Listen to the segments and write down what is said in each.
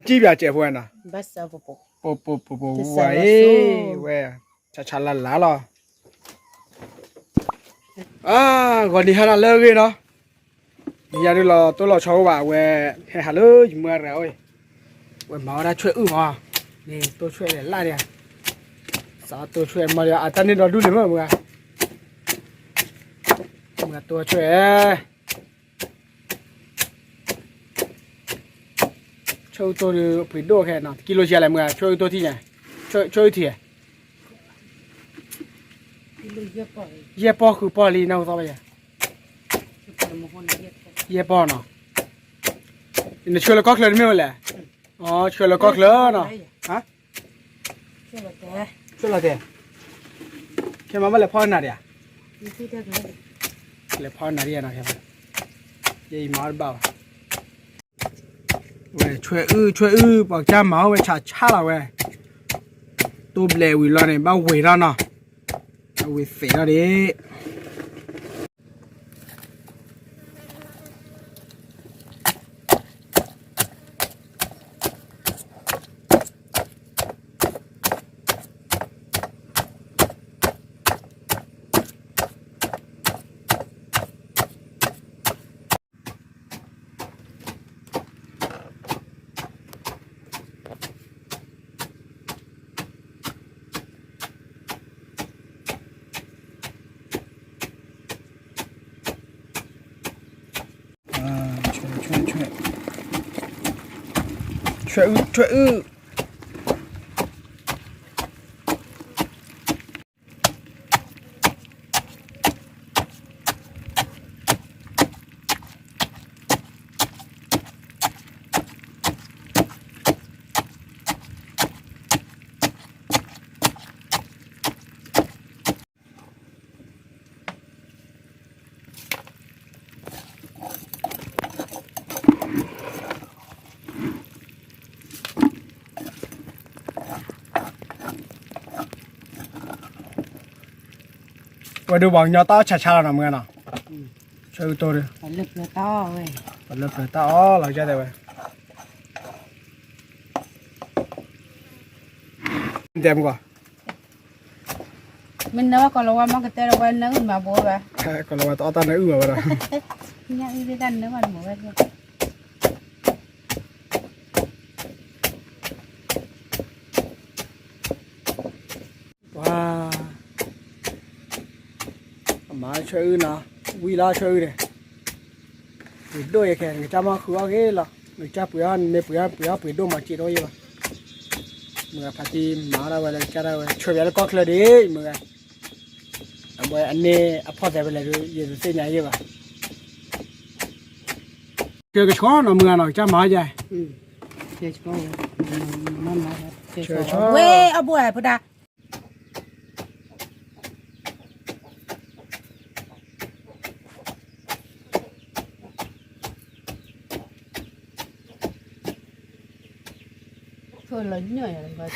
几边结婚呢？不是不，不，喂，查来了。啊，我你看那乐个呢？你家的都老吵吧？喂，还乐有么了喂？喂，毛的吹嘛，你多吹点辣的，啥多吹嘛的啊？咱那老路里面么？么多吹。抽多的不多开呢，kilo下来么？抽多天呢？抽一天。一包去包里那个啥玩意？一包呢？你抽了高克没有嘞？哦，抽了高克呢？啊？抽了的。看妈妈来泡哪里啊？来泡哪里啊？那看嘛，也一毛包。喂，吹把家毛喂查了喂，都不来喂了呢，把喂了呢，喂肥了的。吹。我都往nhà tao chả là nằm nghe nào, chơi tôi đi, lực là to vậy, lực là tao là cái gì vậy, đẹp quá, mình đâu có lâu mà cái tên là quen nữa mà bố vậy, còn là tao nữa mà rồi, nhắc đi tan nữa mà bố vậy, wow, mà chơi nào, vui la chơi này, đôi cái người cha mà khứa cái là người cha bữa ăn bữa đôi mà chỉ đôi vậy, người party mà là vậy cái là chơi vậy có cái đấy người, bây anh này apart vậy là rồi sẽ nhảy vậy, chơi cái chó nó người nào cha mà vậy, chơi chó, chơi chó, quê ở bùa bữa đã. Thôi lớn nhỉ là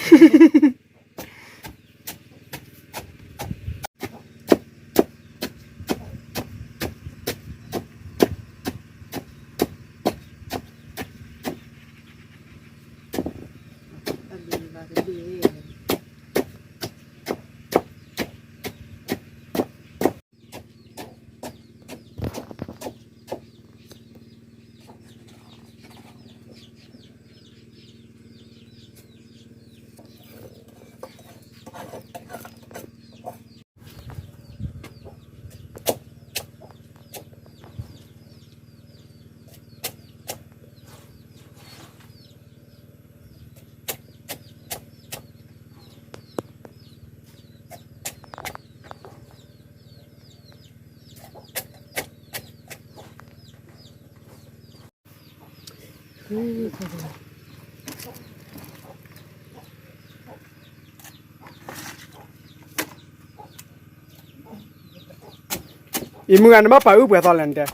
Imu ăn mà bảo bữa tao lên đây,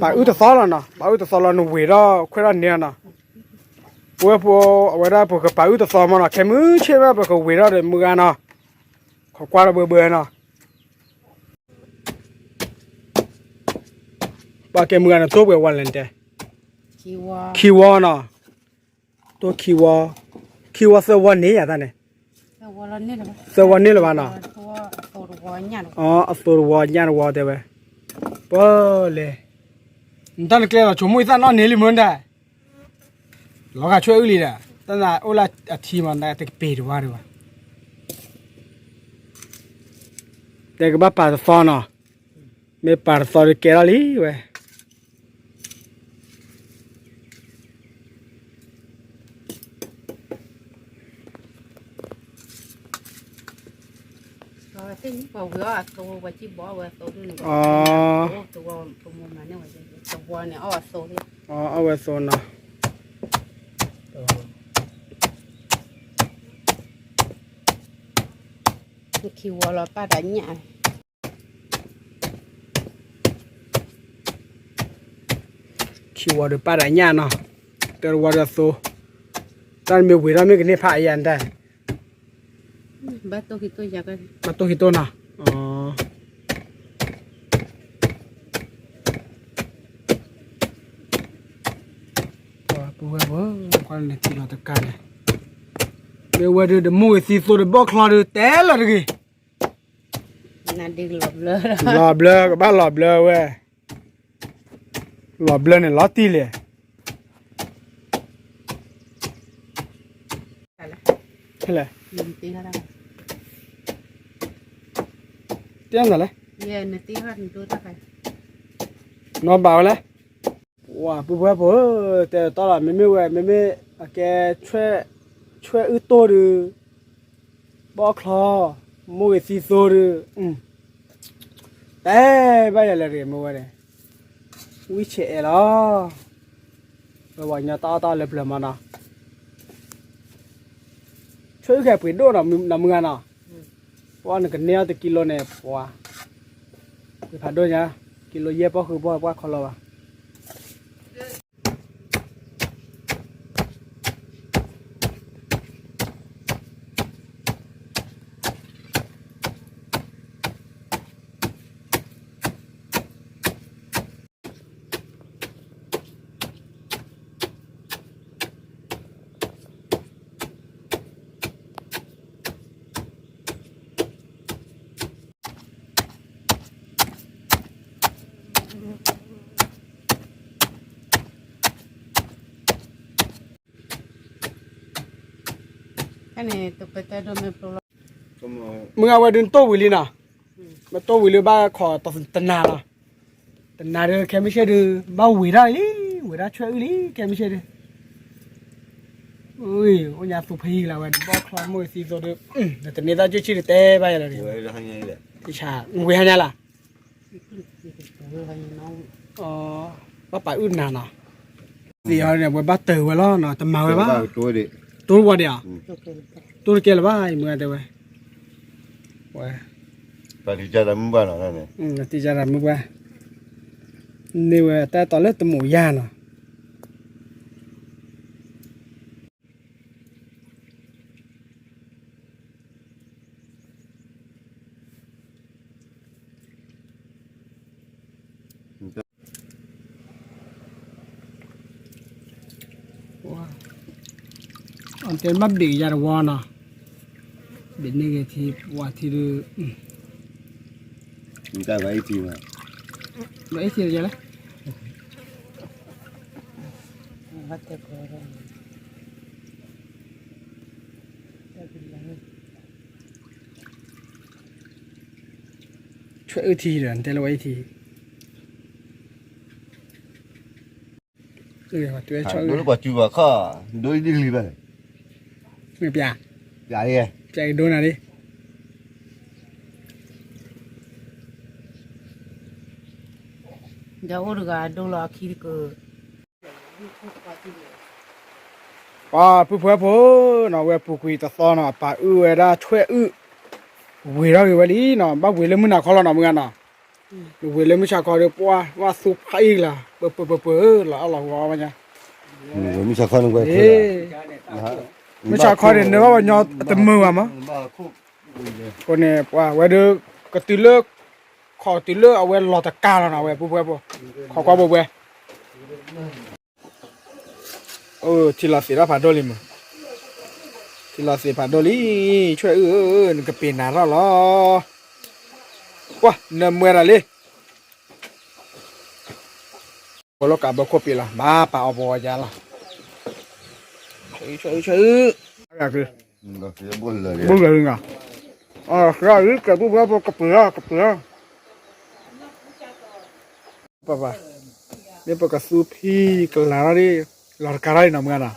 bảo từ sao là nó về đó quay ra nè nè, bữa bữa đó bữa cái bảo từ sao mà nó cái mứ chế mà bữa cái về đó để mua ăn nè, họ qua là bữa nè, bà cái mua ăn tốt bữa qua lên đây, kiwa nè, ตัวคิวเซอร์วันนี้อย่าตาเนี่ย แต่ว่าเราเนี่ยหรอ เซอร์วันนี้หรือเปล่าเนาะ ตัวตัวเนี่ย อ๋ออัสตัววอญาณวอเตเว้ปอเลยนั่นก็เลยชมวยซะนอนนี่ลิมันได้เราก็ช่วยอุลีได้ตั้งแต่โอลาทีมันได้แต่เปิดว่าด้วยแต่ก็บ้าป่าซอนเนาะไม่ป่าซอนเกล้าลีเว้ย ซึ่งพอเราตัวว่าจีบว่าตัวนึงตัวมันเนี่ยว่าตัวเนี่ยอ๋อตัวเนี่ย อ๋อเอาไว้โซนเนาะ คิวเราป้าได้เนี่ย คิวว่าเดือป่าได้ยาเนาะแต่ว่าจะโซตอนมีวิรามีกันนี่พายยันได้ บ้านตัวที่ตัวอยากกัน มาตัวกี่ตัวน่ะอ๋อว่าปูว่าคนเนี่ยที่เราตะการเนี่ยเดี๋ยวว่าเดี๋ยวมวยสีโซเดี๋ยวบอกคลอเดี๋ยวแต่ละที นั่นดึงหลบเลย หลอบเลยกับบ้านหลอบเลยเว้ยหลอบเลยเนี่ยล้อตีเลยใช่เลย ยิงตีเขาได้ เตี้ยงอะไร เย็นตีเขาตัวตะไคร้ นอนเบาเลยว้าปุ๊บปุ๊บแต่ตอนหลังไม่เว้ยไม่แกช่วยอึดตัวดูบอกคลอมวยสีโซดูแต่ไม่ได้เลยมวยเลยวิเชอล่ะระหว่างยาตาเลยเปล่ามานะช่วยแค่เปิดดูนะมึงนะว่านึกเนี่ยตะกิโลเนี่ยว่าไปผ่านด้วยนะกิโลเยอะป่ะคือว่าคลอวะอันนี้ตัวไปแต่ดูไม่โปร มึงเอาไว้ดึงโต๊ะวิลีนะมาโต๊ะวิลีบ้าขอตัดตนาละตนาเด้อแค่ไม่ใช่เด้อบ้าวิได้วิได้ช่วยลิแค่ไม่ใช่เด้ออุ้ยโอ้ยาสุพีแล้วเว้ยบอกคลอมวยสีโซเด้อแต่เนี่ยตาจะชื่อเต้ไปอะไรเนี่ย Gue udah hanya ini. ที่ชาเวียเนี่ยล่ะ ตัวเขาน้อง อ๋อบ้าป่าอื่นนานอ่ะสีอะไรเนี่ยบ้าเต๋อไว้แล้วเนาะแต่มาไว้บ้า Tuh deh. ตัววัวเดียว ตัวเกิน ตัวเกลบ้าไอ้เมื่อเดียวเว้ยเว้ย Tadi jalan mana nih? ที่จะรำมึงว่านี่เว้ยแต่ตอนแรกตัวหมูย่างเนาะ อันเต็มบับดีจารวานะเดี๋ยวนี้ก็ที่ว่าที่ดู Minta baik sih mah. ไม่ที่จะเลย วัดเตะโกรธ ช่วยทีเดินแต่ละไว้ทีว่าตัวช่วย Dulu pas juga kah, dulu di libat. ไม่เปีย Ya ya. ใจโดนอะไร เดี๋ยวเราดูแลคิดก็ ว่าผู้เพื่อผู้เนาะเว้ยผู้คุยตะซ้อนเนาะป่าเวลาช่วยเวลาอยู่วันนี้เนาะบ้าเวลามึงน่ะเขาเราเนาะมึงน่ะเวลามึงชาเขาเดี๋ยวปัวว่าสุภาพล่ะเปิดละAllahว่ามันเนี่ย Misalkan gue เอ้มึงชาเขาเดี๋ยวเนี่ยว่าเนาะแต่มือว่ะมั้ง คนเนี่ยว่าเวลากติเลิกขอติเลิกเอาไว้รอตะการแล้วนะเว้ยผู้เพื่อผู้ขอความบอกเว้ย ทีละสีละผ่าโดลิมทีละสีผ่าโดลิช่วยนึกก็เป็นนาเราหรอว้าเนื้อเมื่อไรเลยพอเรากลับมาครบปีละมาป่าเอาบัวยาละช่วยอะไรคือ ก็คือบุญเลย บุ้งเลยอ่ะเราอีกกับบุ้งเรากับเปลือกป่ะเนี่ยปกติสูพี่กลาดิหลอดการอะไรนะมึงอ่ะ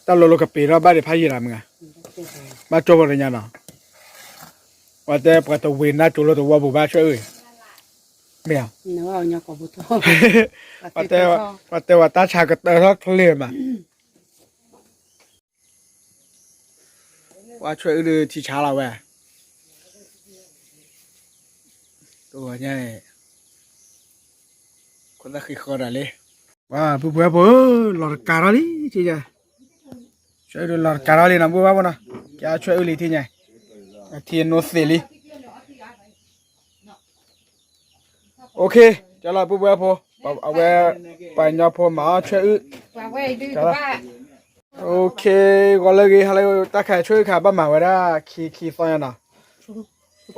ตลอดกับปีเราบ้านเดี๋ยวพายีรามึงอ่ะมาโจมอะไรเนี่ยนะว่าแต่ปกติเวน่าจุลตัวว่าบุบ้าช่วยไม่เอา เนาะเนี่ยก็บ่ทอ ว่าแต่ว่าตาชากระเตอร์ทะเลมาว่าช่วยที่ช้าเราแหวตัวเนี่ยคนนั้นคือคนอะไรว่าผู้บ่าวหลอดการอะไรที่จะช่วยดูหลอดการอะไรนะผู้บ่าวนะแกช่วยอุลิที่เนี่ยที่โนเซลีโอเคจะลาผู้บ่าวพอเอาไว้ไปยาพอมาช่วย ว่าไว้ดื้อว่า โอเคก็เลยอะไรตาแค่ช่วยขาบ้ามาไว้ได้ขี่ซอยน่ะ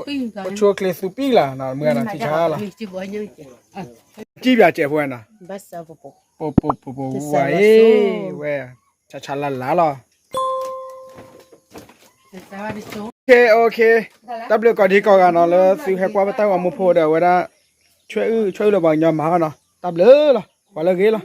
ปิ้งกัน ช่วยเคลสุปีล่ะน่ะเมื่อน่ะที่ช้าล่ะ จิบ่ยังจี้บาเจ็บเว้ยน่ะ บัสซาบ่ ปูไว้เว้ยช้าๆล่ะล่ะ สวัสดีโซ โอเคตับเลือกก่อนที่ก่อนกันเนาะแล้วซื้อให้กว่าไปตั้งว่ามุโพเดี๋ยวไว้ได้ช่วยเราบางยามมาเนาะตับเลยล่ะว่าเลยล่ะ